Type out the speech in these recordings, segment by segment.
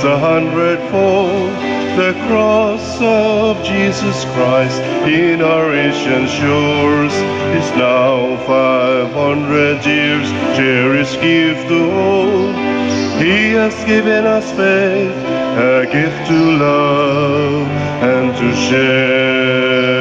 a hundredfold. The cross of Jesus Christ in our ancient shores is now 500 years cherished gift to all. He has given us faith, a gift to love and to share.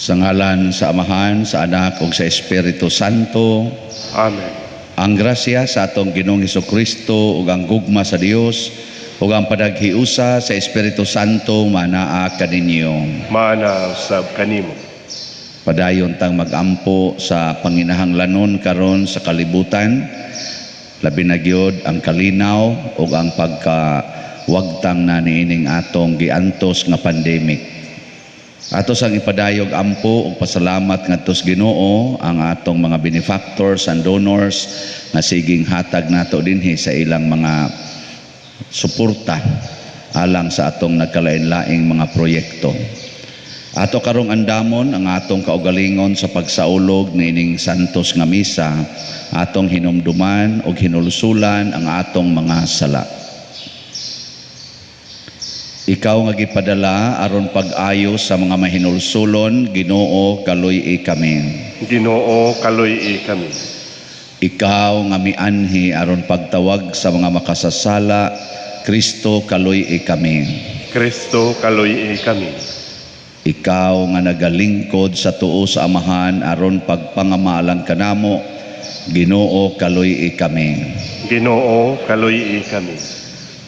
Sa ngalan sa Amahan, sa Anak, ug sa Espiritu Santo. Amen. Ang grasya sa atong Ginoong Hesukristo ug ang gugma sa Dios ug ang padaghiusa sa Espiritu Santo manaa kaninyo. Mana usab kanimo. Padayon tang magampo sa panginahanglanon karon sa kalibutan, labi na gyud ang kalinaw ug ang pagkawagtang na niining atong giantos nga pandemic. Atos ang ipadayog ampo ug pasalamat ngadto sa Ginoo ang atong mga benefactors and donors nga siging hatag nato dinhi sa ilang mga suporta alang sa atong nagkalain-laing mga proyekto. Ato karong andamon ang atong kaugalingon sa pagsaulog niining santos nga misa, atong hinumduman ug hinulusulan ang atong mga sala. Ikaw nga gipadala aron pag-ayo sa mga mahinulsulon, Ginoo kaluy-i kami. Ginoo kaluy-i kami. Ikaw nga mianhi aron pagtawag sa mga makasasala, Kristo kaluy-i kami. Kristo kaluy-i kami. Ikaw nga nagalingkod sa tuo sa Amahan aron pagpangamalang kanamo, Ginoo kaluy-i kami. Ginoo kaluy-i kami.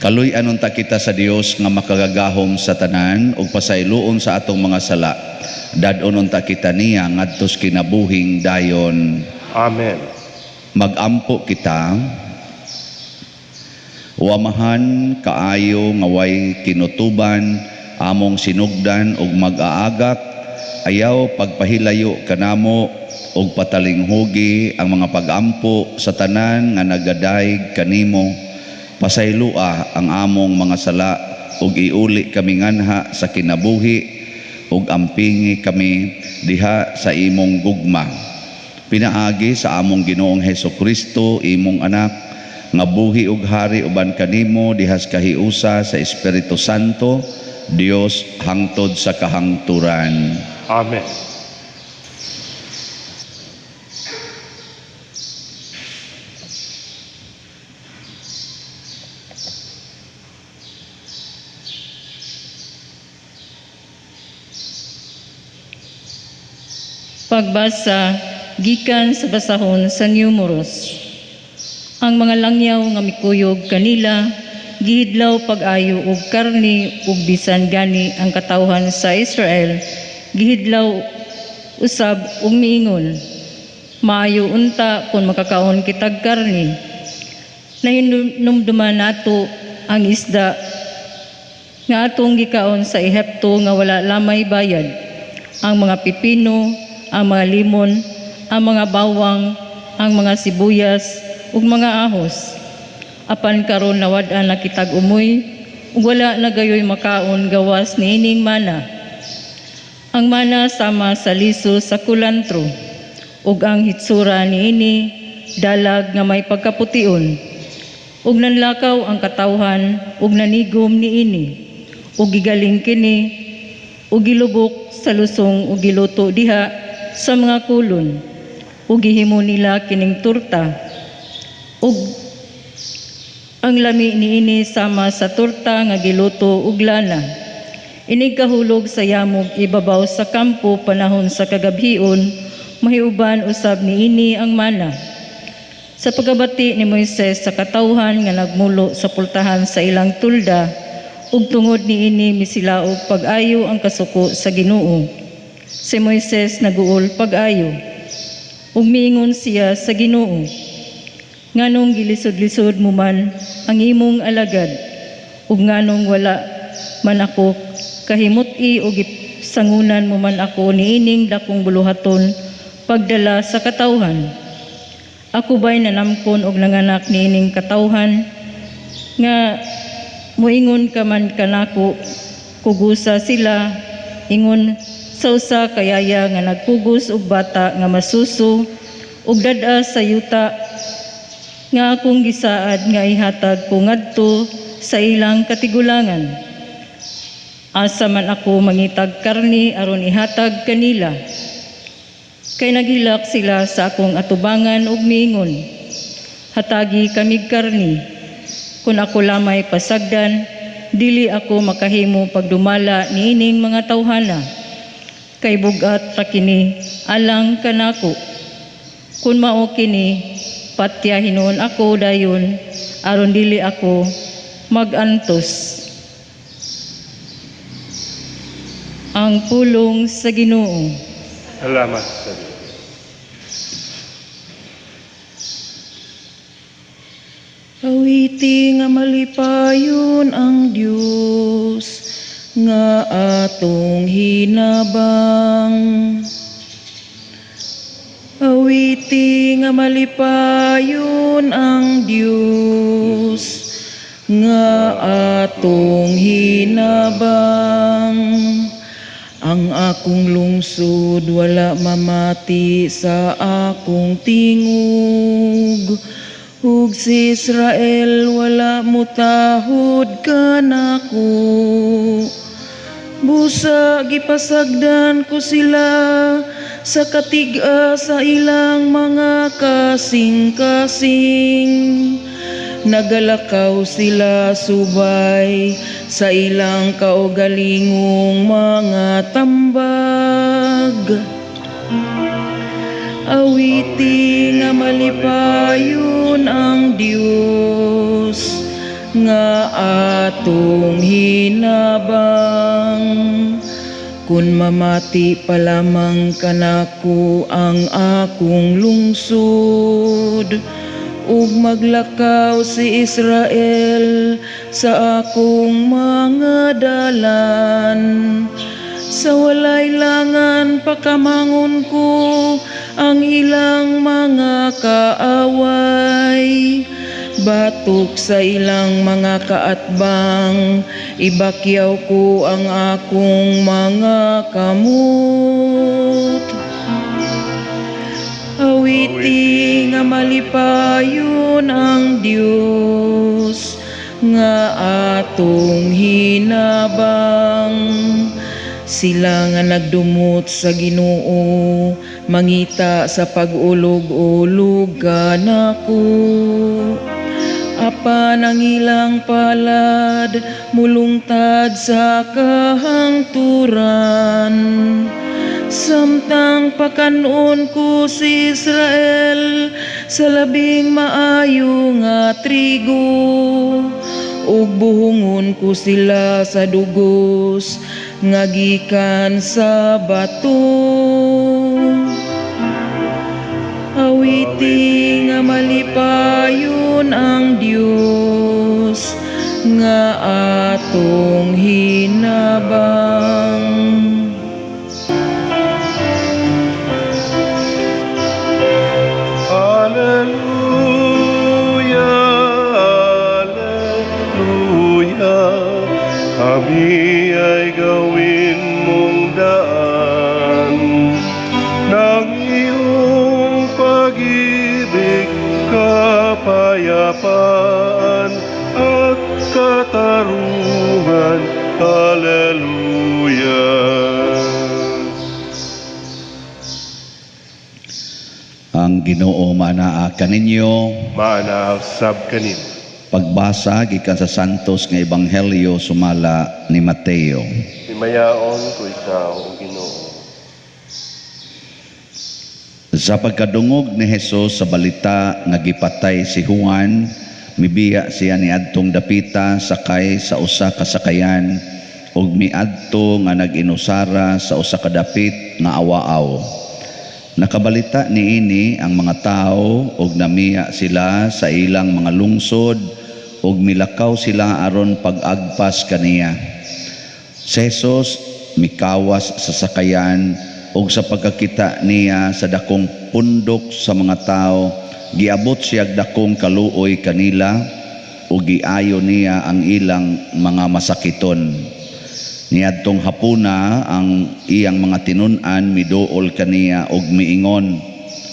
Kaluy-anon ta kita sa Dios nga makagagahom sa tanan ug pasayloon sa atong mga sala. Dad-onon ta kita niya ngadto sa kinabuhing dayon. Amen. Magampo kita. O Amahan, kaayo nga way kinutuban among sinugdan ug mag-aagak, ayaw pagpahilayo kanamo ug patalinghugi ang mga pagampo sa tanan nga nagadayeg kanimo. Pasaylua ang among mga sala ug iuli kami nganha sa kinabuhi ug ampingi kami diha sa imong gugma. Pinaagi sa among Ginoong Hesukristo, imong anak, nga buhi ug hari uban kanimo diha sa kahiusa sa Espiritu Santo, Dios hangtod sa kahangturan. Amen. Pagbasa gikan sa basahon sa Numeros. Ang mga langyaw nga mikuyog kanila gihidlaw pag-ayo og karni ug bisan gani ang katawhan sa Israel gihidlaw usab ug miingon, maayo unta kung makakaon kitag karni. Nahinumduman nato ang isda nga atong gikaon sa Ehipto nga wala lamay bayad, ang mga pipino, ang mga limon, ang mga bawang, ang mga sibuyas, ug mga ahos. Apan karon nawad-an na kitag umoy, ug wala na gayoy makaon gawas niining mana. Ang mana sama sa liso sa kulantro, ug ang hitsura niini dalag nga may pagkapution. Ug nanlakaw ang katawhan, ug nanigom niini, ug gigaling kini, ug gilubok sa lusong ug giluto diha sa mga kulon, ug gihimo nila kining turta, ug ang lami niini sama sa turta nga giluto ug lana. Inig kahulog sa yamog ibabaw sa kampo panahon sa kagabhion, mahiuban usab niini ang mana. Sa pagabati ni Moises sa katawhan nga nagmulo sa pultahan sa ilang tulda, ug tungod niini misilaog pag-ayo ang kasuko sa Ginoo. Si Moises naguol pag-ayo, ug miingon siya sa Ginoo, nganong gilisod-lisod mo man ang imong alagad, ug nganong wala man ako kahimut-i ug sangunan mo man ako niining dakong buluhaton pagdala sa katawhan. Ako ba'y nanamkon og nanganak niining katawhan nga muingon ka man kanako kugusa sila, ingon sa usa kayaya nga nagpugos og bata nga masuso ug dad-a sa yuta nga akong gisaad nga ihatag ko ngadto sa ilang katigulangan. Asa man ako mangitag karni aron ihatag kanila. Kay nagilak sila sa akong atubangan ug miingon, hatagi kamig karni. Kung ako lamay pasagdan, dili ako makahimo pagdumala niining mga tawhana. Kay bugat ra kini alang kanako. Kung mao kini, patyahinon ako dayon aron dili ako magantos. Ang pulong sa Ginoo. Salamat sa Diyos. Awiti nga malipayon ang Dios nga atong hinabang. Awiti nga malipayon ang Dios nga atong hinabang. Ang akong lungsod wala mamati sa akong tingog. Ug si Israel wala mutahod kanako. Busa gipasagdan ko sila sa katiga sa ilang mga kasing-kasing. Nagalakaw sila subay sa ilang kaugalingong mga tambag. Awiti nga malipayon ang Dios nga atong hinabang. Kun mamati pa lamang kanako ang akong lungsod, ug maglakaw si Israel sa akong mga dalan. Sa walay langan pakamangon ko ang ilang mga kaaway. Batok sa ilang mga kaatbang, ibakyaw ko ang akong mga kamot. Awiti nga malipayon ang Dios nga atong hinabang. Sila nga nagdumot sa Ginoo, mangita sa pag-ulog-ulog kanako. Apan ang ilang palad, mulungtad sa kahangturan. Samtang pakanon ko si Israel sa labing maayo nga trigo. Ug buhungon ko sila sa dugos nga gikan sa bato. Awiti nga malipayon ang Dios nga atong hinabang. Kami ay gawin mong daan ng iyong pag-ibig, kapayapaan at katarungan. Hallelujah. Ang Ginoo manaa kaninyo. Manasab kanin. Pagbasa gikan sa santos nga ebanghelyo sumala ni Mateo. Himayaon ko ikaw, O Ginoo. Sa pagkadungog ni Hesus sa balita nga gipatay si Juan, mibiya siya niadtong dapita sakay sa usa ka sakayan ug miadto nga nag-inusara sa usa ka dapit nga awaaw. Nakabalita niini ang mga tao ug namiya sila sa ilang mga lungsod ug milakaw sila aron pag-agpas kaniya. Si Jesus mikawas sa sakayan ug sa pagkakita niya sa dakong pundok sa mga tao, giabot siya dakong kaluoy kanila ug giayo niya ang ilang mga masakiton. Niadtong hapuna ang iyang mga tinun-an miduol kaniya og miingon,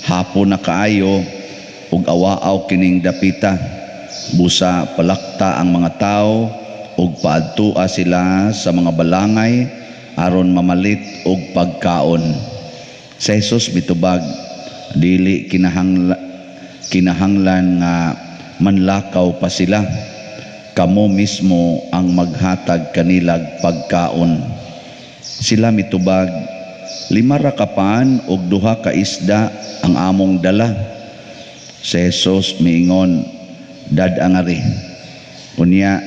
hapon na kaayo ug awaaw kining dapita. Busa palakta ang mga tao ug paadtua sila sa mga balangay aron mamalit og pagkaon. Sa Jesus mitubag, dili kinahanglan nga manlakaw pa sila. Kamo mismo ang maghatag kanilag pagkaon. Sila mitubag, 5 ra ka paan ug 2 ka isda ang among dala. Sa Jesus miingon, dad-angari. Unya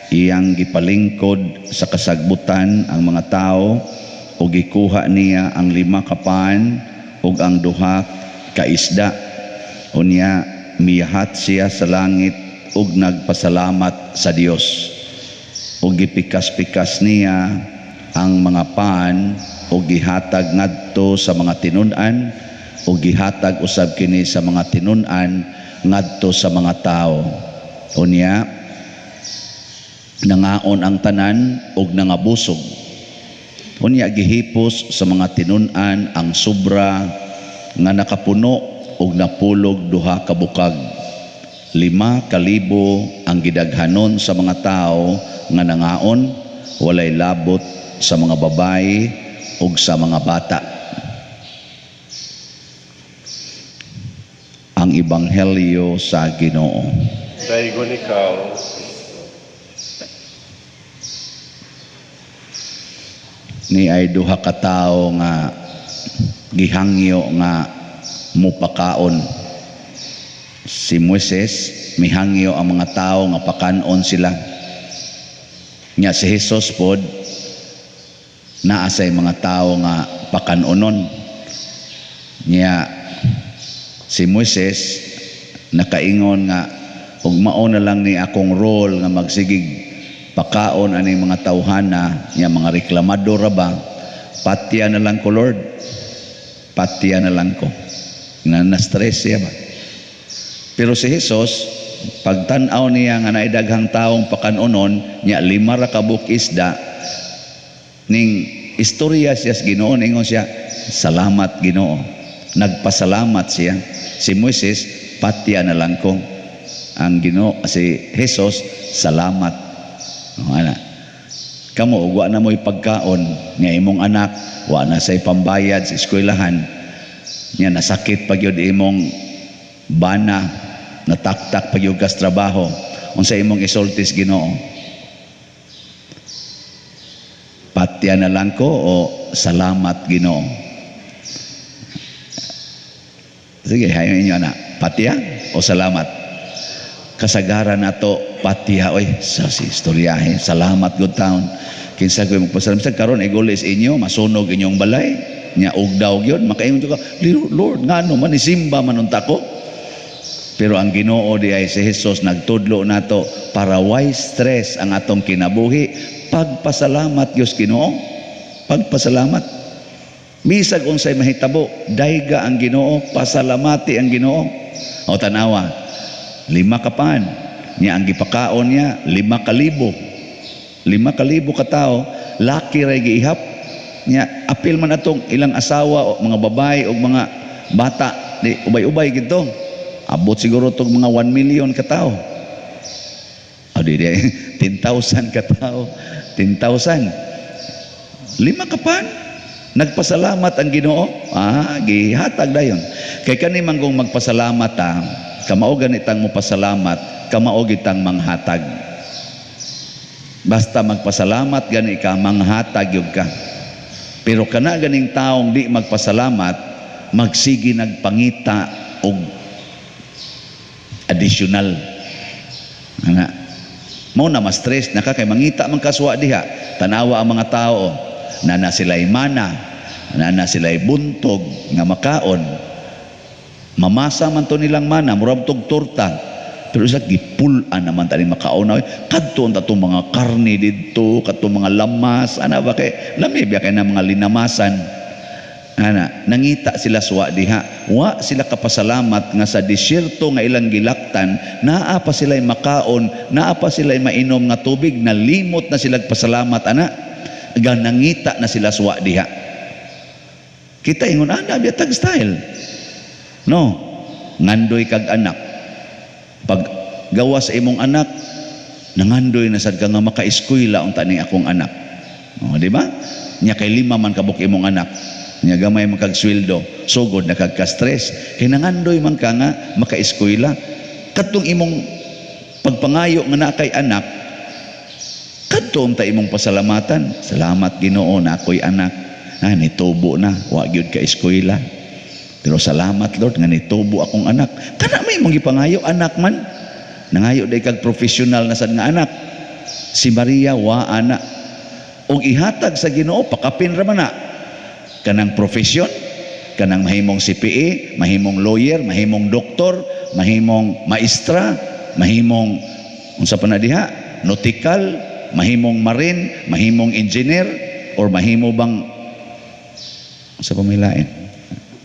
iyang gipalingkod sa kasagbutan ang mga tao ug gikuha niya ang 5 ka paan ug ang 2 ka isda. Unya miyahat siya sa langit ug nagpasalamat sa Dios. Ug gipikas-pikas niya ang mga paan ug gihatag ngadto sa mga tinun-an ug gihatag usab kini sa mga tinun-an ngadto sa mga tao. Unya nangaon ang tanan ug nangabusog. Unya gihipos sa mga tinun-an ang sobra nga nakapuno ug napulog 2 ka bukag. 5,000 ang gidaghanon sa mga tao nga nangaon, walay labot sa mga babae ug sa mga bata. Ang Ebanghelyo sa Ginoo. Daigon ikaw. Ni ay 2 ka tawo nga gihangyo nga mupakaon. Si Moises mihangyo ang mga tao nga pakanon sila. Nya si Jesus pod naa say mga tao nga pakanonon. Nya si Moises nakaingon nga ug mao na lang ni akong role nga magsigig pakaon ani mga tawhana, nya mga reklamador ra ba, patya na lang ko Lord, patya na lang ko, na-stress siya ba. Pero si Jesus, pagtan-aw niya nga naidaghang taong pakanonon, niya 5 ra ka buk isda, ning istorya siya sa Ginoo, ingon siya, salamat Ginoo. Nagpasalamat siya. Si Moises, patya na lang ko. Ang Ginoo, si Jesus, salamat. Ana. Kamo, wa na mo'y pagkaon, nga imong anak, wa na say pambayad sa eskwelahan, niya nasakit pag yun imong bana, nataktak pag yung kas trabaho, unsa imong isultis Ginoo, patya na lang ko o salamat Ginoo? Sige, hayon inyo na, patya o salamat? Kasagaran nato patya, oy sa si istoryahe, salamat good town kinsa ko magpasalamat sa karon igulis inyo masunog inyong balay nya ugdaw gyud makaingon ka Lord ngano man isimba man unta ko. Pero ang Ginoo di ay si Jesus nagtudlo nato para why stress ang atong kinabuhi, pagpasalamat Dios Ginoo, pagpasalamat. Bisag unsay mahitabo, dayga ang Ginoo, pasalamati ang Ginoo. O tanawa, 5 ka paan, niya ang gipakaon niya 5,000. 5,000 ka tao, laki ray giihap. Niya apil man atong ilang asawa o mga babae o mga bata, di ubay-ubay gito. Abot siguro itong mga 1 million katao. O di 10,000 katao. 10,000. 5 ka pan. Nagpasalamat ang Ginoo. Gihatag dayon. Kay kani manggong magpasalamat kamao ganitang mo pasalamat, kamao gitang manghatag. Basta magpasalamat gani ka, manghatag yun ka. Pero kana ganing taong di magpasalamat, magsigi nagpangita og additional. Ana. Mao na ma-stress na ka kay mangita man kaswa diha. Tanawa ang mga tao na sila'y mana, na sila'y buntog nga makaon. Mamasa man to nilang mana, murag tog torta. Pero isa gipulan naman tani makaon na kadto ta tong mga karne didto, kadto mga lamas, ana ba kay lami ba kay na mga linamasan. Ana, nangita sila suwa diha. Wa sila kapasalamat nga sa disyerto nga ilang gilaktan, naa pa sila'y makaon, naa pa sila'y mainom nga tubig, nalimot na sila pasalamat ana. ganangita na sila suwa diha. Kita ingon ana biatag style. No, ngandoy kag anak. Pag gawas sa imong anak, nangandoy na sad ka nga maka-eskwela unta ni akong anak. O, di ba? Nya kay 5 man kabuk imong anak. Nya gamay man kag sweldo, sugod na kag ka-stress. Kay nangandoy man ka nga maka-eskwela. Kadtong imong pagpangayo nga na kay anak, kadtong ta imong pasalamatan. Salamat Ginoo na ako'y anak. Nitubo na, wa gyud ka eskwela. Pero salamat Lord nga nitubo akong anak. Kana may mong gipangayo anak man. Nangayo day kag professional na sad nga anak. Si Maria wa ana. Og ihatag sa Ginoo pakapin ra man na. Kanang profesyon, kanang mahimong CPA, mahimong lawyer, mahimong doktor, mahimong maestra, mahimong unsa pa na diha, nautical, mahimong marine, mahimong engineer, or mahimo bang sa pamilain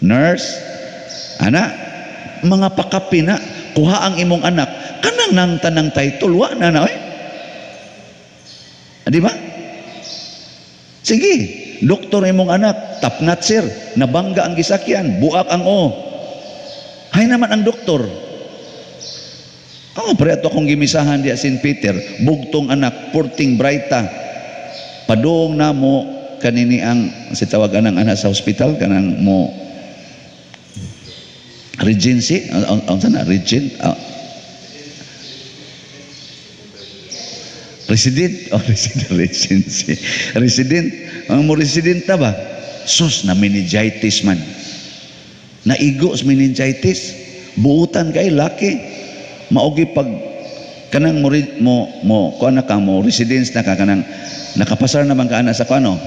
nurse, ana, mga pakapin na kuha ang imong anak kanang nang tanang title wa na na di ba? Sige, doktor imong anak, top notch sir, nabangga ang gisakyan, buak ang hay naman ang doktor. Pre ato akong gimisahan di St. Peter, bugtong anak, porting brighta, padung na mo kanini ang si tawagan ng anak sa hospital kanang mo Regency ang sana Regent resident ang mo resident ta ba sus na meningitis man naigo sa meningitis buutan kay laki maogi pag kanang mo kuan na ka mo residence na ka kanang nakapasar naman ka ana sa kuano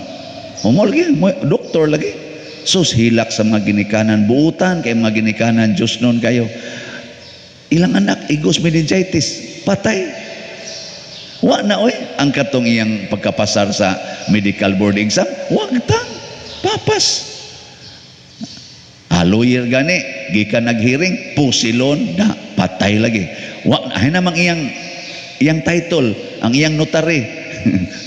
lagi, doktor lagi. Sus, hilak sa mga ginikanan. Buutan kay mga ginikanan. Diyos nun kayo. Ilang anak, igos meningitis. Patay. Wa na oy. Ang katong iyang pagkapasar sa medical board exam. Wag tang. Papas. Lawyer gani. Gika naghiring. Pusilon na. Patay lagi. Wa na. Ay namang iyang title. Ang iyang notary.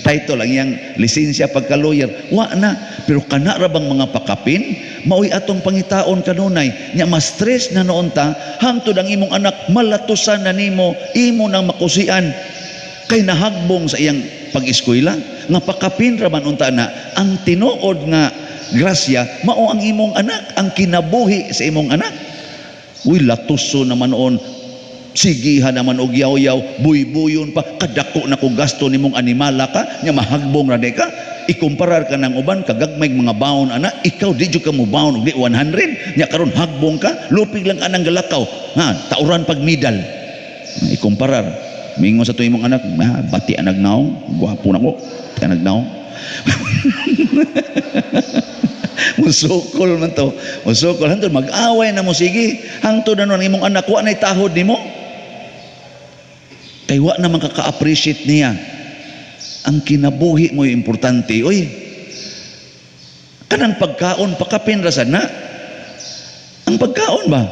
Title ang iyang lisensya pagka-lawyer wa na, pero kana ra bang mga pakapin maoy atong pangitaon kanunay nya ma-stress na noon ta hangtod ang imong anak malatusan na nimo imo nang makusian kay nahagbong sa iyang pag-eskwela nga pakapin ra man unta na ang tinuod nga grasya mao ang imong anak ang kinabuhi sa imong anak. Uy latuso naman noon, sigihan naman og yaw-yaw, buy-buyon pa, kadako na kung gasto nimong animala ka, nya mahagbong ra ka, ikumparar ka ng uban, kagagmay mga baon ana, ikaw di jud ka mo baon og di 100, nya karon hagbong ka, lupig lang ka ng galakaw, tauran pag medal. Ikumparar, mingon sa tuwing mong anak, bati ang nagnaong, gwapo na ko, bati ang nagnaong. Musukol man to, musukol, hantod mag-away na mo, sige, hangtod na nun imong anak, wa na'y tahod nimo. Kay wa naman kaka-appreciate niya. Ang kinabuhi mo yung importante. Uy, kanang pagkaon, pakapin rasan na. Ang pagkaon ba?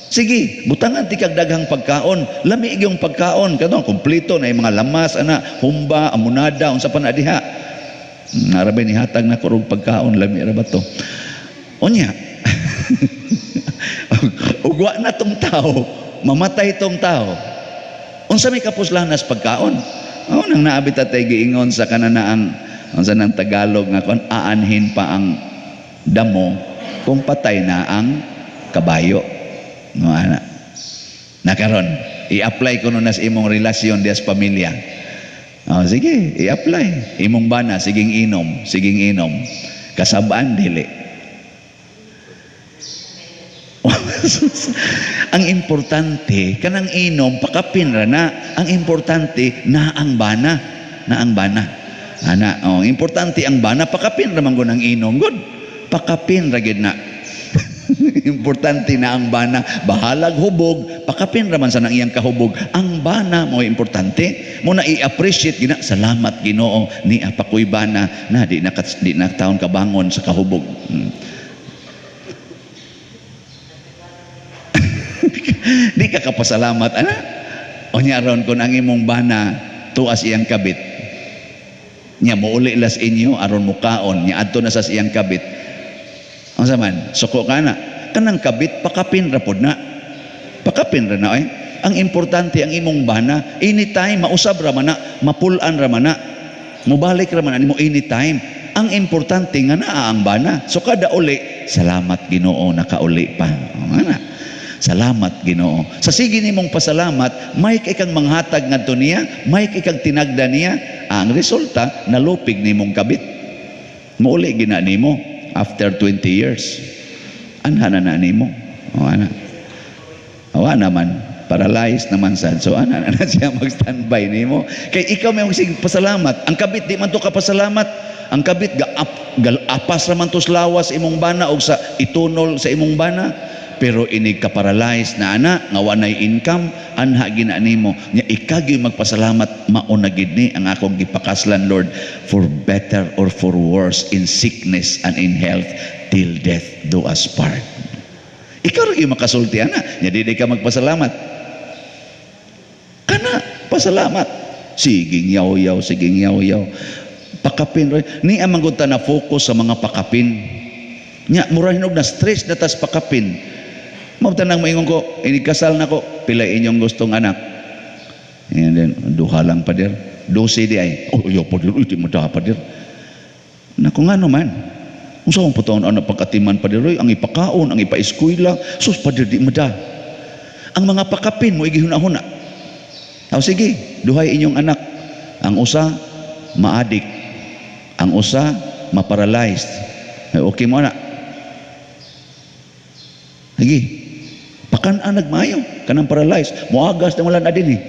Sige, butangan ti kag daghang pagkaon. Lamig yung pagkaon. Kanong kompleto na yung mga lamas, humba, amunada, unsa pa na diha. Narabay ni hatag na kurog pagkaon, lami ra ba to? Onya. Ugwa na tong tao, mamatay tong tao. Unsa may kapuslanas pagkaon? Nang naabit atay giingon sa kananaang unsa nang Tagalog nga kon aanhin pa ang damo kung patay na ang kabayo. No ana. Nakaron, i-apply ko na sa imong relasyon dias pamilya. Sige, i-apply. Imong bana siging inom. Kasabaan dili. Ang importante kanang inom pakapin ra na, ang importante na ang bana ana importante ang bana pakapin ra man ang inom good pakapin ra gid na. Importante na ang bana, bahalag hubog pakapin ra man sa nang iyang kahubog, ang bana mo importante mo na i-appreciate gina, salamat Ginoo ni apakoy bana na di na taon kabangon sa kahubog. Di ka kapasalamat ana. O nya ron kung ang imong bana tuas iyang kabit, Nya muuli las inyo aron mukaon nya adto na sa iyang kabit. Unsa man? Suko kana. Kanang kabit pakapin ra pod na. Pakapin ra na Ang importante ang imong bana, anytime mausab ra man na, mapulan ra man na. Mubalik ra man nimo anytime. Ang importante nga naa ang bana. So kada uli, salamat Ginoo nakauli pa. Ana. Salamat Ginoo. Sa sige nimong pasalamat, may kay kang manghatag ngadto niya, may kay kang tinagda niya. Ang resulta, nalupig nimong kabit. Muuli gina nimo after 20 years. Anha na nimo. O ana. O naman, paralyzed naman sad. So ana na siya mag-standby nimo. Kay ikaw may magsig pasalamat. Ang kabit di man to kapasalamat. Ang kabit apas raman to lawas imong bana o sa itunol sa imong bana. Pero inig ka paralyzed na ana nga wanay income anha gina nimo nya ikagi magpasalamat mauna gid ni ang akong gipakaslan Lord for better or for worse in sickness and in health till death do us part. Ikaw ra gyud makasulti ana nya di ka magpasalamat kana pasalamat siging yaw-yaw pakapin ni amang gud ta na focus sa mga pakapin nya mura hinog na stress na tas pakapin. Mabtanang maingon ko, inikasal na ko, pila inyong gustong anak. And then, duha lang pa dir. 12 di ay, yaw pa dir, iti madaha pa dir. Naku nga naman, kung saan po taon anak pagkatiman pa dir, ang ipakaon, ang ipaiskwila, sus pa dir di madaha. Ang mga pakapin mo, igihuna-huna. Sige, duhay inyong anak. Ang usa, maadik. Ang usa, maparalyzed. Okay mo na. Sige. Pakan nagmayo kanang paralyzed moagas na wala na din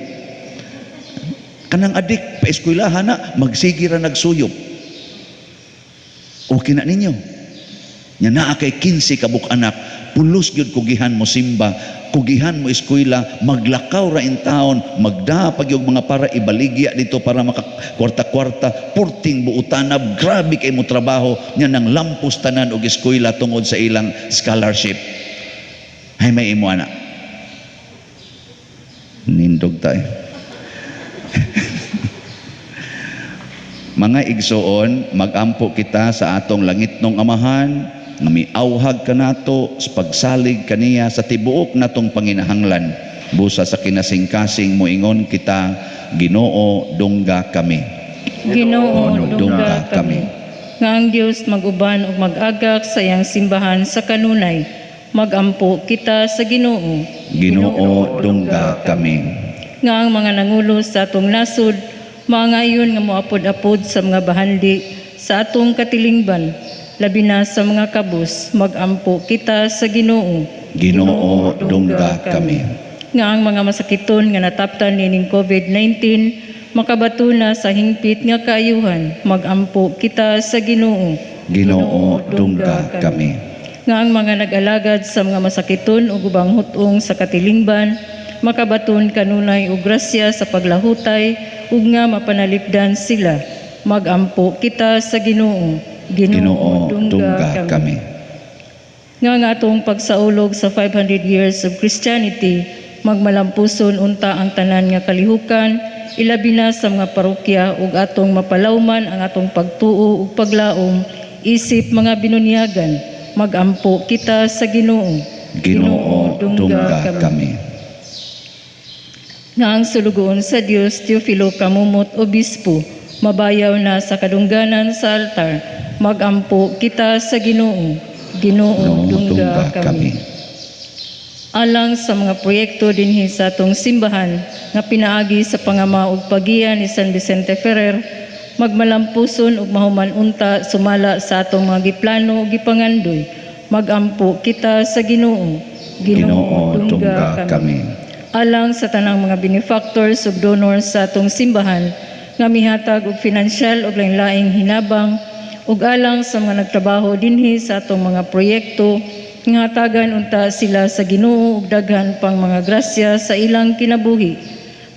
kanang adik paeskuylahan na magsigira nagsuyop okay na ninyo nya naa kay 15 kabuk anak pulos gyud kugihan mo simba kugihan mo eskwela maglakaw ra in taon magdapag yung mga para ibaligya dito para makakwarta-kwarta porting buutanab grabe kay mo trabaho nya nang lampos tanan og eskwela tungod sa ilang scholarship. Ay may imo anak. Nindog tayo. Mga igsoon, magampo kita sa atong langitnong amahan, nga miawhag ka nato sa pagsalig kaniya sa tibuok natong panginahanglan. Busa sa kinasingkasing moingon kita, Ginoo dungga kami. Ginoo dungga kami. Nga ang Dios maguban ug mag-agak sa iyang simbahan sa kanunay. Magampo kita sa Ginoo. Ginoo dungga kami. Nga ang mga nangulo sa atong nasod, mangayon nga moapod-apod sa mga bahandi sa atong katilingban, labi na sa mga kabus, magampo kita sa Ginoo. Ginoo dungga kami. Nga ang mga masakiton nga nataptan nining COVID-19, makabatuna sa hingpit nga kaayuhan, magampo kita sa Ginoo. Ginoo dungga kami. Nga ang mga nag-alagad sa mga masakiton ug ubang hutong sa katilingban, makabaton kanunay og grasya sa paglahutay ug nga mapanalipdan sila. Magampo kita sa Ginoo. Ginoo dungga kami. Nga nga atong pagsaulog sa 500 years of Christianity, magmalampuson unta ang tanan nga kalihukan, ilabi na sa mga parokya ug atong mapalawman ang atong pagtuo ug paglaom isip mga binunyagan. Magampo kita sa Ginoo. Ginoo dungga kami. Nga ang sulugoon sa Dios Teofilo Kamumot Obispo, mabayaw na sa kadungganan sa altar. Magampo kita sa Ginoo. Ginoo dungga kami. Alang sa mga proyekto dinhi sa atong simbahan nga pinaagi sa pangama ug pagiya ni San Vicente Ferrer, magmalampuson ug mahuman unta sumala sa atong mga giplano ug gipangandoy. Magampo kita sa Ginoo. Ginoo dungga kami. Alang sa tanang mga benefactors ug donors sa atong simbahan nga mihatag og financial ug lain-laing hinabang ug alang sa mga nagtrabaho dinhi sa atong mga proyekto nga hatagan unta sila sa Ginoo ug daghan pang mga grasya sa ilang kinabuhi.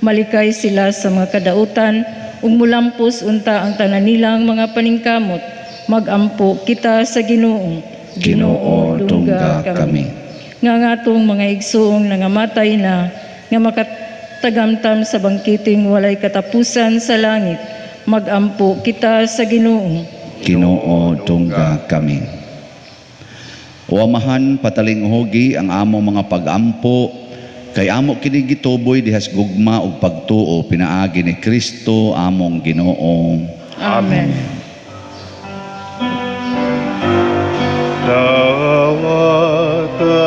Malikay sila sa mga kadautan ug mulampos unta ang tanan nilang mga paningkamot. Magampo kita sa Ginoo. Ginoo dungga kami. Nga atong mga igsoong nangamatay na nga makatagamtam sa bangkiting walay katapusan sa langit. magampo kita sa Ginoo. Ginoo tungga kami. O Amahan, patalinghogi ang among mga pagampo, kay amo kini gituboy dihas gugma ug pagtuo pinaagi ni Kristo among Ginoo. Amen. Dawata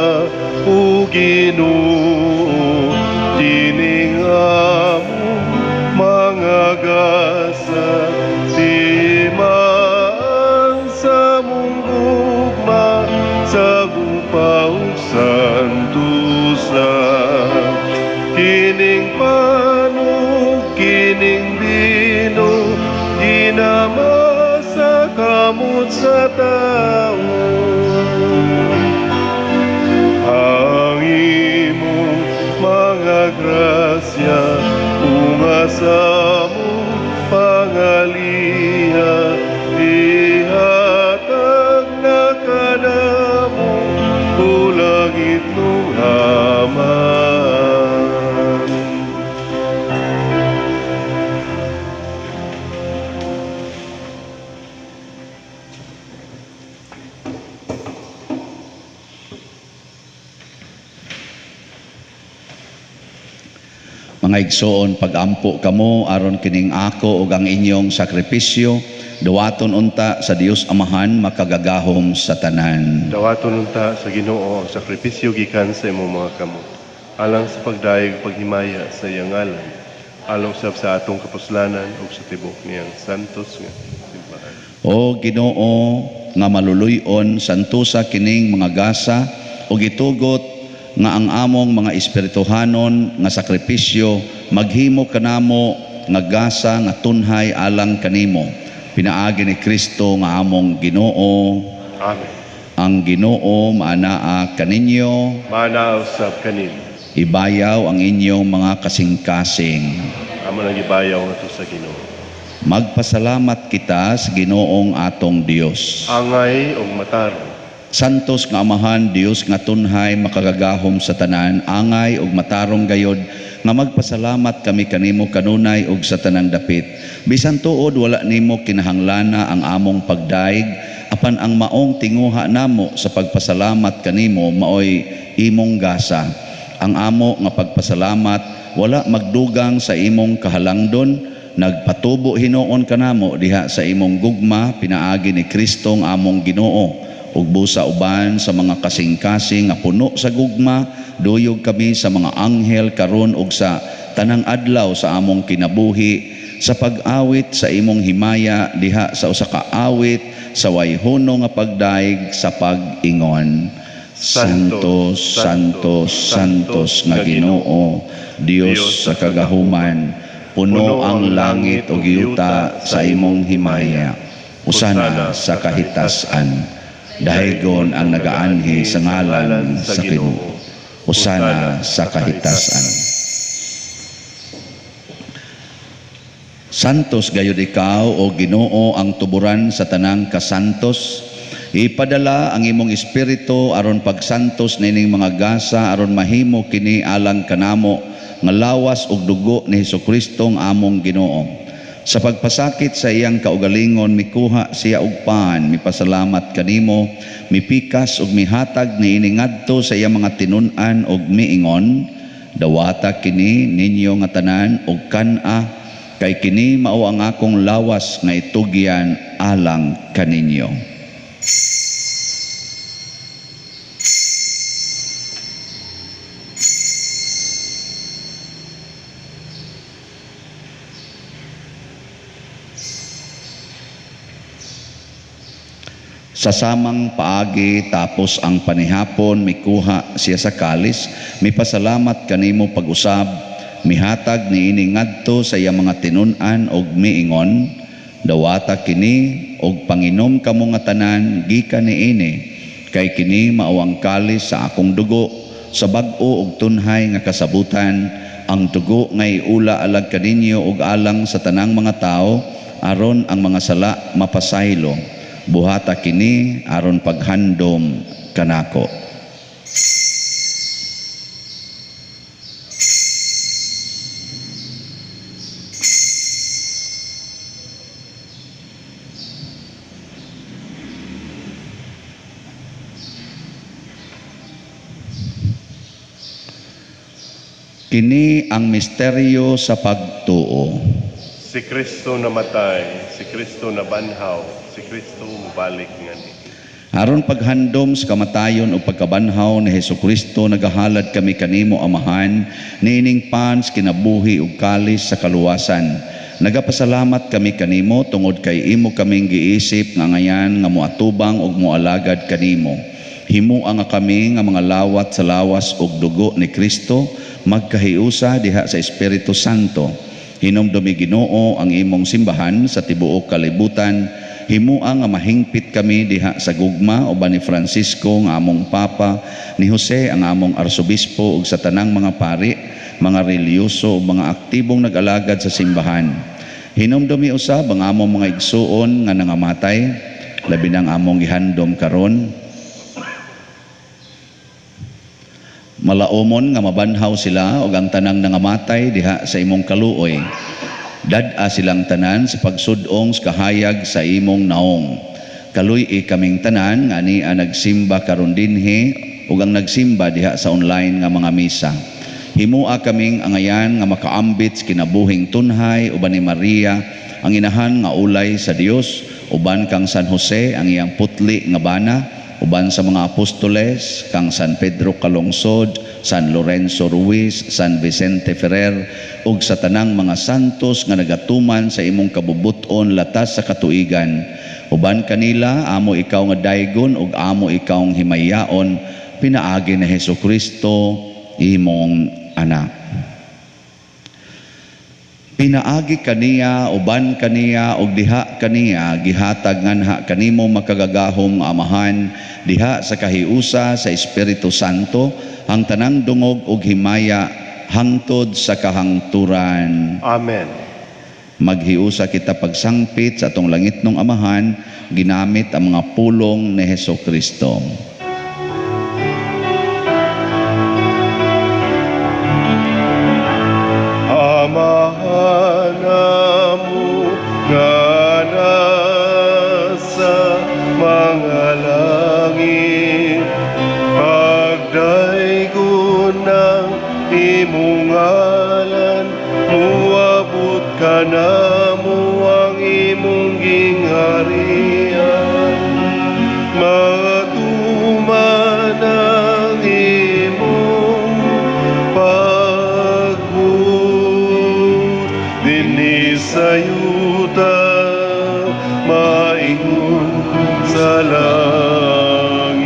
o Ginoo, dining among mga gasa, di man sa mong gugma, sa bupaw santusa. Kining panog, kining bino, ginamasa kamot sa tao. Ang imong mga grasya, umasa mo pangaliha, ihatag na kanamo, ulangit nung aman. Mga igsoon, pagampo kamo aron kining ako ug ang inyong sakripisyo, duwaton unta sa Dios Amahan makagagahom sa tanan. Dawaton unta sa Ginoo ang sakripisyo gikan sa imong mga kamot, alang sa pagdayeg paghimaya sa iyang ngalan, alang sab sa atong kapuslanan ug sa tibok niyang santos nga simbahan. O Ginoo nga maluluy-on santusa kining mga gasa ug itugot nga ang among mga espirituhanon nga sakripisyo maghimo kanamo nga gasa nga tunhay alang kanimo. Pinaagi ni Kristo nga among Ginoo. Amen. Ang Ginoo maanaa kaninyo, Manaw sab kanin, ibayaw ang inyong mga kasing-kasing. amo nang gibayaw nga sa Ginoo. Magpasalamat kita sa Ginoong atong Dios. Angay ug matarong, Santos nga Amahan, Dios nga tunhay makagagahom sa tanan, angay ug matarong gayod nga magpasalamat kami kanimo kanunay ug sa tanang dapit. Bisan tuod wala nimo kinahanglana ang among pagdaig, apan ang maong tinguha namo sa pagpasalamat kanimo maoy imong gasa. Ang amo nga pagpasalamat wala magdugang sa imong kahalangdon, nagpatubo hinuon kanamo diha sa imong gugma pinaagi ni Kristo nga among Ginoo. Ug busa uban sa mga kasing-kasing nga puno sa gugma, duyog kami sa mga anghel karon ug sa tanang adlaw sa among kinabuhi, sa pag-awit sa imong himaya diha sa usa ka awit sa wayhuno nga pagdaig sa pag-ingon. Santos, Santos, Santos nga Ginoo, Dios sa kagahuman, puno ang langit ug yuta sa imong himaya. Usana sa kahitasan. Dahigon ang nagaanhi sa ngalan sa Ginoo. Usana sa kahitasan. Santos gayud ikaw o Ginoo ang tuburan sa tanang kasantos. Ipadala ang imong espiritu aron pagsantos nining mga gasa aron mahimo kini alang kanamo nga lawas ug dugo ni Hesukristo ang among Ginoo. Sa pagpasakit sa iyang kaugalingon, mikuha siya og pan, mipasalamat kanimo, mipikas ug mihatag niini ngadto sa iyang mga tinun-an ug miingon, dawata kini ninyo nga tanan ug kan-a, kay kini mao ang akong lawas nga itugyan alang kaninyo. Sa samang paagi tapos ang panihapon, mikuha siya sa kalis, mipasalamat kanimo pag-usab, mihatag niini ngadto sa iyang mga tinun-an og miingon, dawata kini og panginom kamo nga tanan gikan niini, kay kini mao ang kalis sa akong dugo, sa bag-o og tunhay nga kasabutan, ang dugo nga iula alag kaninyo og alang sa tanang mga tao, aron ang mga sala mapasaylo. Buhata kini aron paghandom kanako. Kini ang misteryo sa pagtuo. Si Kristo namatay, si Kristo nabanhaw, si Kristo mubalik ngani. Aron paghandom sa kamatayon o pagkabanhaw ni Hesukristo, nagahalad kami kanimo, Amahan, niining pans, kinabuhi ug kalis sa kaluwasan. Nagapasalamat kami kanimo tungod kay imo kaming giisip nga ngayan nga moatubang ug moalagad kanimo. Himua nga kami nga mga lawat sa lawas ug dugo ni Kristo, magkahiusa diha sa Espiritu Santo. Hinumdumi, Ginoo, ang imong simbahan sa tibuok kalibutan. Himua nga mahingpit kami diha sa gugma uban ni Francisco nga among Papa, ni Jose ang among Arsobispo ug sa tanang mga pari, mga reliyoso ug mga aktibong nag-alagad sa simbahan. Hinumdumi usab ang among mga igsuon nga nangamatay, labi nang among gihandom karon. Malaumon nga mabanhaw sila ug ang tanang nangamatay diha sa imong kaluoy. Dad-a silang tanan sa pagsudong sa kahayag sa imong naong. Kaluy kaming tanan nga ania nagsimba karon dinhi ug ang nagsimba diha sa online nga mga misa. Himua kaming angayan nga makaambit sa kinabuhing tunhay uban ni Maria, ang inahan nga ulay sa Dios, uban kang San Jose ang iyang putli nga bana, uban sa mga apostoles kang San Pedro Calungsod, San Lorenzo Ruiz, San Vicente Ferrer ug sa tanang mga santos nga nagatuman sa imong kabubuton latas sa katuigan. Uban kanila amo ikaw nga daygon ug amo ikaw nga himayaon, pinaagi ni Hesukristo imong anak. Pinaagi kaniya, uban kaniya, ug diha kaniya, gihatag nganha kanimo makagagahom Amahan, diha sa kahiusa sa Espiritu Santo, ang tanang dungog ug himaya, hangtod sa kahangturan. Amen. Maghiusa kita pagsangpit sa atong langitnong Amahan, ginamit ang mga pulong ni Hesukristo. Amahan mo nga nasa mga langit, pagdaygon ng imong ngalan, muabot ka na mo ang imong gingharian. Matuman ang imong dinhi sa yuta, maingon sa langit.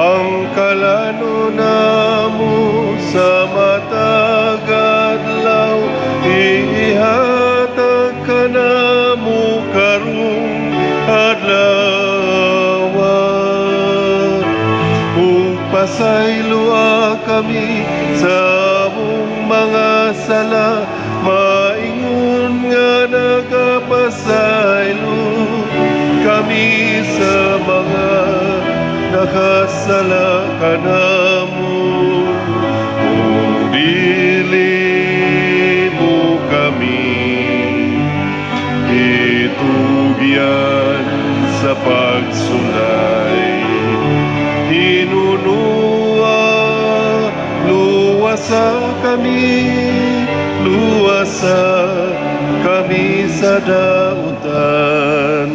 Ang kalano namo sa matag adlaw, ihatag ka namo karong adlaw. Ug pasaylua kami sa mga sala, maingon nga nagapasaylo kami sa mga nakasala kanamo. Kung dili mo kami itugyan sa pagsulay, hinunua luwasa kami sa dautan.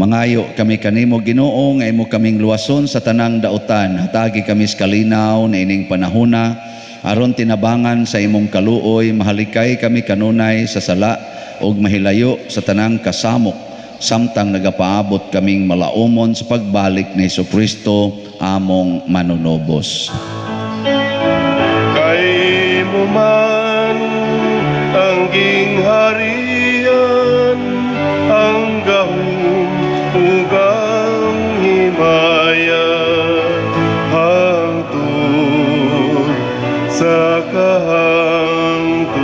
Mangayo kami kanimo, Ginoo, nga imo kaming luwason sa tanang dautan. Hatagi kami sa kalinaw na ining panahona, aron tinabangan sa imong kaluoy, mahalikay kami kanunay sa sala ug mahilayo sa tanang kasamok, samtang nagapaabot kaming malaumon sa pagbalik ni Hesukristo among manunobos. Kay mo man ang gingharian, ang gahom ug ang himaya, hangtod sa kahangturan.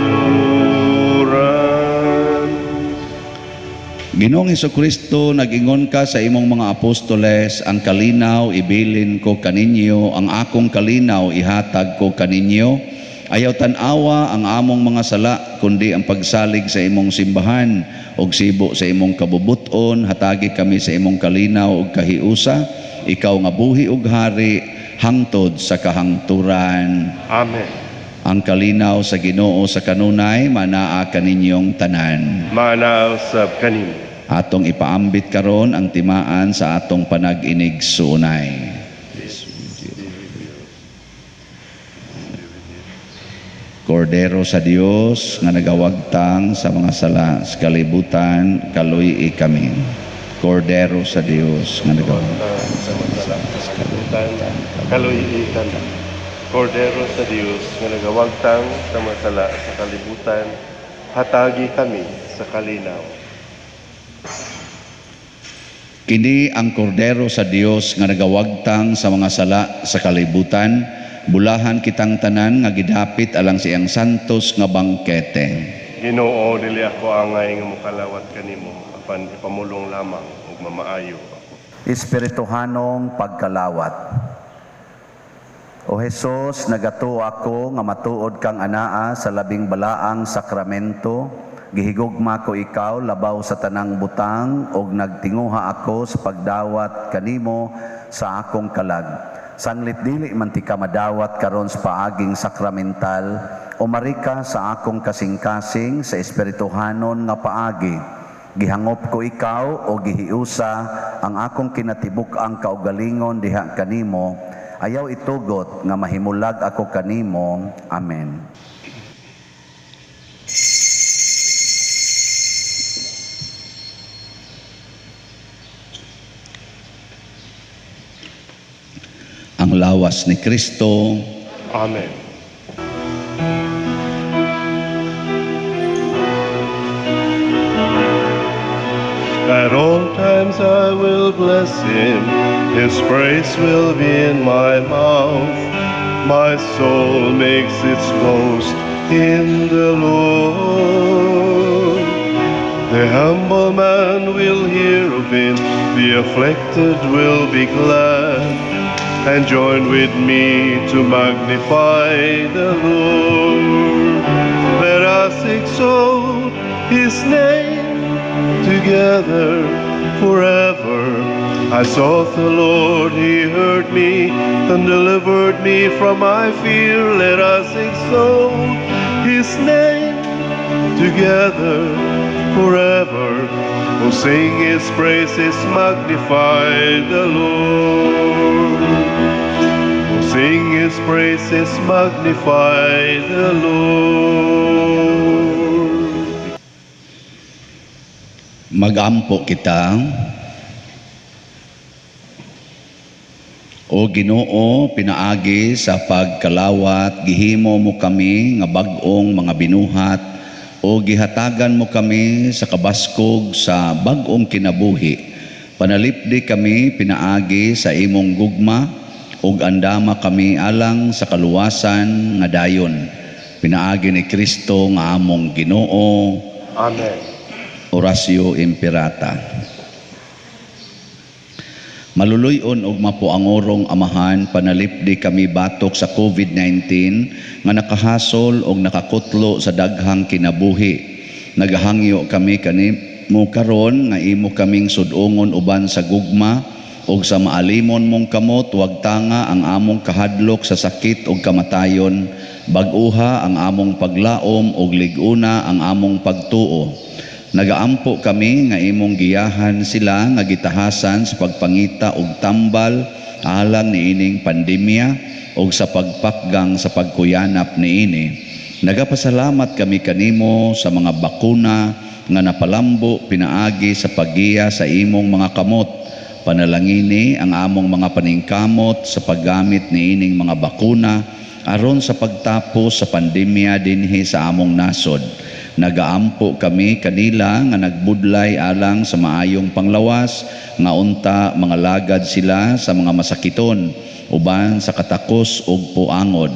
Ginoong Hesukristo, nag-ingon ka sa imong mga apostoles, ang kalinaw ibilin ko kaninyo, ang akong kalinaw ihatag ko kaninyo. Ayaw tan-awa ang among mga sala, kundi ang pagsalig sa imong simbahan, og sibo sa imong kabubuton, hatagi kami sa imong kalinaw ug kahiusa, ikaw nga buhi ug hari hangtod sa kahangturan. Amen. Ang kalinaw sa Ginoo sa kanunay manaa kaninyong tanan. Manaw sab kanimo. Atong ipaambit karon ang timaan sa atong panag-inig suunay. Kordero sa Dios nga nagawagtang sa mga sala sa kalibutan, kaluy kami. Kordero sa Dios nga nagawagtang Sa masalang sa kalibutan, kaluy-ikan. Kordero sa Dios nga nagawagtang sa masala sa kalibutan, hatagi kami sa kalinaw. Kini ang kordero sa Dios nga nagawagtang sa mga sala sa kalibutan, bulahan kitang tanan nga gidapit alang siyang santos nga bangkete. Ginoo, dili ako angay nga mukalawat kanimo, apan ipamulong lamang ug mamaayo ako. Espirituhanong pagkalawat. O Jesus, nagato ako nga matuod kang anaa sa labing balaang sakramento, gihigugma ko ikaw labaw sa tanang butang ug nagtinguha ako sa pagdawat kanimo sa akong kalag. Sanglit dili man ti ka madawat karon sa paaging sakramental, umarika sa akong kasing-kasing sa espirituhanon nga paagi. Gihangop ko ikaw o gihiusa ang akong kinatibuk ang kaugalingon diha kanimo, ayaw itugot nga mahimulag ako kanimo. Amen. Ang lawas ni Kristo. Amen. At all times I will bless him, his praise will be in my mouth. My soul makes its boast in the Lord. The humble man will hear of it, the afflicted will be glad, and join with me to magnify the Lord. Let us exalt his name together forever. I sought the Lord, he heard me and delivered me from my fear. Let us exalt his name together forever. Oh, sing his praises, magnify the Lord. Oh, sing his praises, magnify the Lord. Magampo kita. O Ginoo, pinaagi sa pagkalawat, gihimo mo kami nga bag-ong mga binuhat, o gihatagan mo kami sa kabaskog sa bag-ong kinabuhi. Panalipdi kami pinaagi sa imong gugma, ug andama kami alang sa kaluwasan nga dayon. Pinaagi ni Kristo nga among Ginoo. Amen. Orasio Imperata. Maluluyon og mapuangorong Amahan, panalipdi kami batok sa COVID-19 nga nakahasol og nakakutlo sa daghang kinabuhi. Nagahangyo kami kanimo karon nga imo kaming sudongon uban sa gugma og sa maalimon mong kamot, wag tanga ang among kahadlok sa sakit ug kamatayon, bag-uha ang among paglaom ug liguna ang among pagtuo. Nagaampo kami nga imong giyahan sila nga gitahasan sa pagpangita og tambal alang niining pandemya og sa pagpakgang sa pagkuyanap niini. Nagapasalamat kami kanimo sa mga bakuna nga napalambo pinaagi sa paggiya sa imong mga kamot. Panalangini ang among mga paningkamot sa paggamit niining mga bakuna aron sa pagtapos sa pandemya dinhi sa among nasod. Nagaampo kami kanila nga nagbudlay alang sa maayong panglawas, nga unta mga lagad sila sa mga masakiton, uban sa katakos ug puangod.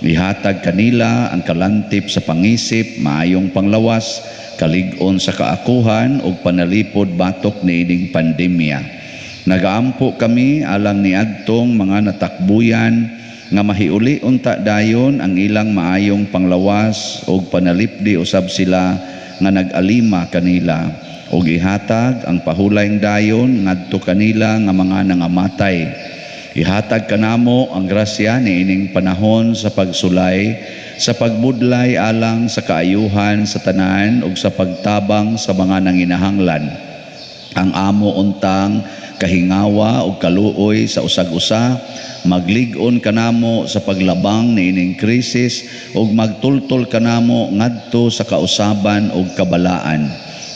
Ihatag kanila ang kalantip sa pangisip, maayong panglawas, kalig-on sa kaakuhan ug panalipod batok niining pandemya. Nagaampo kami alang niadtong mga natakbuyan nga mahiuli unta dayon ang ilang maayong panglawas ug panalipdi usab sila nga nag-alima kanila. ug ihatag ang pahulayng dayon ngadto kanila nga mga nangamatay. Ihatag kanamo ang grasya niining panahon sa pagsulay, sa pagbudlay alang sa kaayuhan sa tanan ug sa pagtabang sa mga nanginahanglan. Ang amo untang kahingawa ug kaluoy sa usag-usa, maglig-on kanamo sa paglabang niining krisis ug magtultol kanamo ngadto sa kausaban ug kabalaan.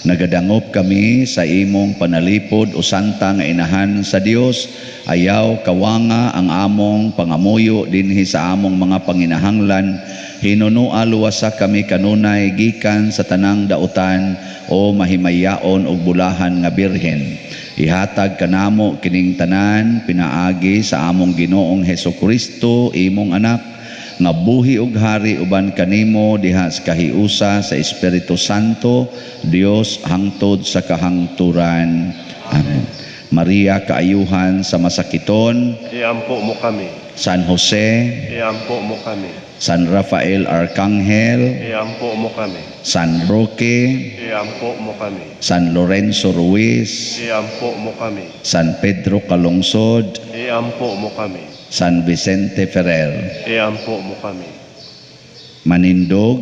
Nagadangop kami sa imong panalipod o santa nga inahan sa Dios, ayaw kawanga ang among pangamuyo dinhi sa among mga panginahanglan. Hinunua luwasa kami kanunay gikan sa tanang dautan o mahimayaon og bulahan nga birhen. Ihatag kanamo kining tanan pinaagi sa among Ginoong Hesukristo imong anak nga buhi ug hari uban kanimo diha sa kahiusa sa Espiritu Santo, Dios hangtod sa kahangturan. Amen. Maria kaayuhan sa masakiton, Iampo mo kami. San Jose, Iampo mo kami. San Rafael Arcangel, Iampo mo kami. San Roque, Iampo mo kami. San Lorenzo Ruiz, Iampo mo kami. San Pedro Calungsod, Iampo mo kami. San Vicente Ferrer. Iampo mo kami. Manindog,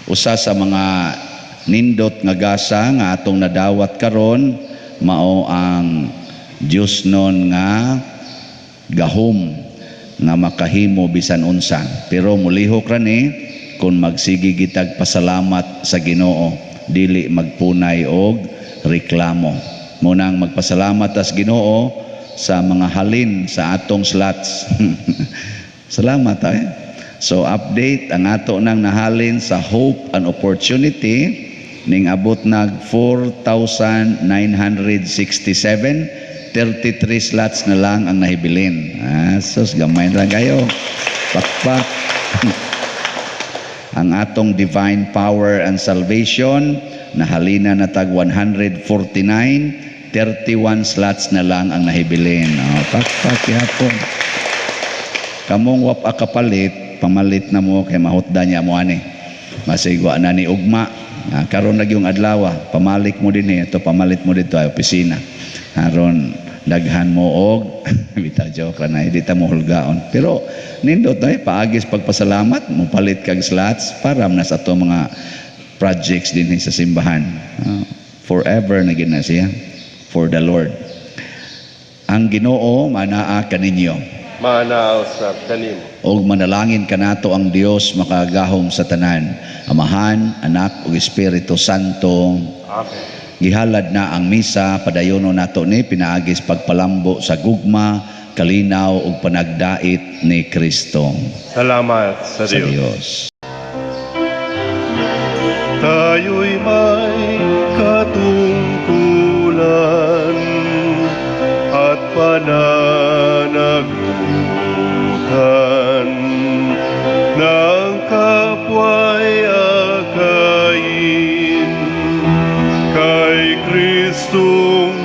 usa sa mga nindot nga gasa nga atong nadawat karon mao ang Dios non nga gahom nga makahimo bisan unsa, pero mulihok ra ni kung magsigi gitag pasalamat sa Ginoo, dili magpunay og reklamo. Munang magpasalamat as Ginoo sa mga halin sa atong slots. Salamat ay. So update ang ato nang nahalin sa Hope and Opportunity ning abot nag 4,967, 33 slots na lang ang nahibilin. Sus, gamay lang kayo. Pakpak. Ang atong Divine Power and Salvation nahalina na tag 149, 31 slots na lang ang nahibilin. Pakpak yapon. Kamong wap akapalit, pamalit na mo kay mahutda niya mo ani. Masigwa na ni ugma. Karon lagi yung adlaw, pamalik mo din ito, pamalit mo dito ay opisina. Karon daghan mo og bitaw joke ra na di ta mo hulgaon. Pero nindot ay paagis pagpasalamat, mo palit kag slots para na sa ato mga projects din sa simbahan. Forever na gina siya. For the Lord. Ang Ginoo manaa kaninyo. Manaaw sa kanimo. Og manalangin kanato ang Dios makagahom sa tanan, Amahan, Anak ug Espiritu Santo. Amen. Gihalad na ang misa, padayono nato ni pinaagis pagpalambo sa gugma, kalinaw ug panagdait ni Kristo. Salamat sa Sa Diyos. Dios. Tayo'y may katungkulan at pananagutan ng kapwa'y akayin kay Kristong